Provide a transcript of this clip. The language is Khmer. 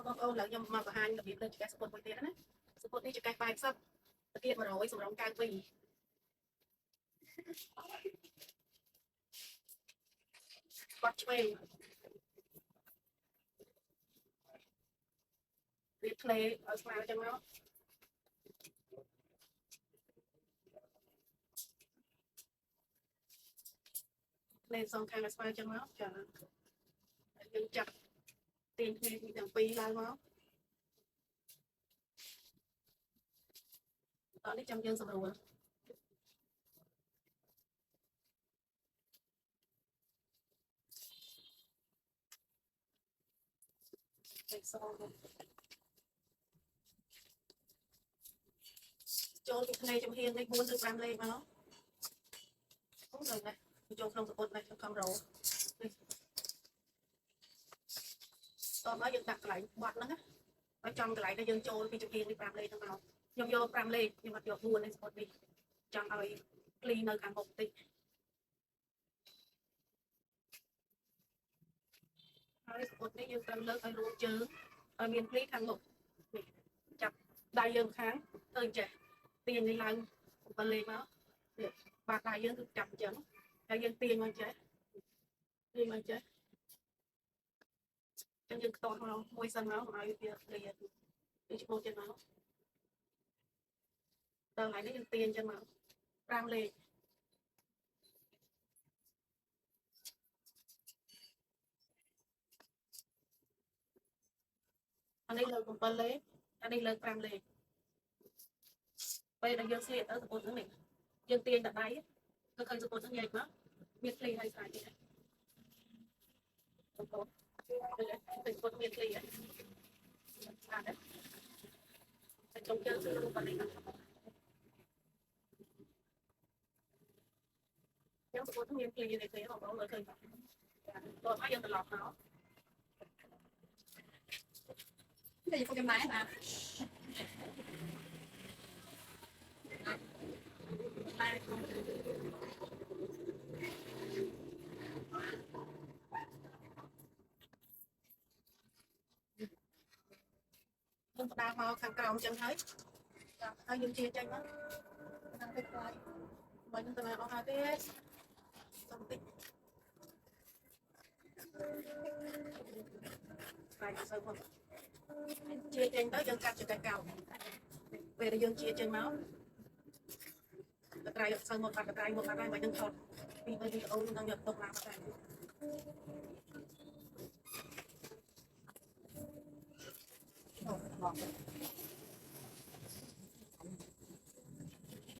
បងប្អូនឡើងខ្ញុំមកបង្ហាញរបៀបលើចកេះសពុតមួយទៀតណាសពុតនេះចកេះ80ទៀត100សម្រងកៅ2បាត់ឆ្វេងវាផ្លេឲ្យស្មើចឹងមកផ្លេសងខាងឲ្យស្មើចឹងមកចាយើងចាប់ទាញគ្នាទាំងពីរឡើងមកតោះនេះចាំយើងសម្រួលសងចូលពីផ្លេចំហៀងនេះ4ឬ5លេខមកអូដល់ណាចូលក្នុងសពុតនេះខំរោតោះមកយើងដាក់កន្លែងបាត់ហ្នឹងណាឲ្យចំកន្លែងដែលយើងចូលពីចំហៀងនេះ5លេខហ្នឹងមកខ្ញុំយក5លេខខ្ញុំអត់យក4នេះសពុតនេះចង់ឲ្យគ្លីនៅខាងមុខតិចហើយសពុតនេះយើងត្រូវលើកឲ្យរួមជើងឲ្យមានគ្លីខាងមុខនេះចាប់ដៃយើងខាងទៅអញ្ចេះទាញនេះឡើង7លេខមកនេះបាត់ដៃយើងគឺចាប់អញ្ចឹងហើយយើងទាញមកអញ្ចេះទាញមកអញ្ចេះចឹងយើងខ្ទាស់មកមួយសិនមកឲ្យវាគ្លីវាឈ្មោះចឹងមកដល់ថ្ងៃនេះយើងទាញចឹងមក5លេខអានេះលើក7លេខអានេះលើក5លេខពេលដែលយើងស្លៀកទៅសពុតហ្នឹងនេះយើងទាញដល់ដៃគឺឃើញសពុតហ្នឹងញែកមកមានគ្លីហើយស្អាតទៀតបងប្អូនឃើញសពុតមានគ្លីហើយស្អាតណាស់តែចុងជើងគឺរូបនេះយើងសពុតមានគ្លីនេះទេបងប្អូនមើលឃើញបាទតោះមកយើងត្រឡប់មកđây là cái máy mà chúng ta mau khăn cầu chân thấy ai dùng chia chân đó đang cái quay và chúng ta làm hai cái xong tích phải sâu không chia chân tới chân cắt cho cái cầu về để dương chia chân máu cái trai sâu một mặt này mà chân thọt vì tôi đi ôm đang nhập tục làm cái này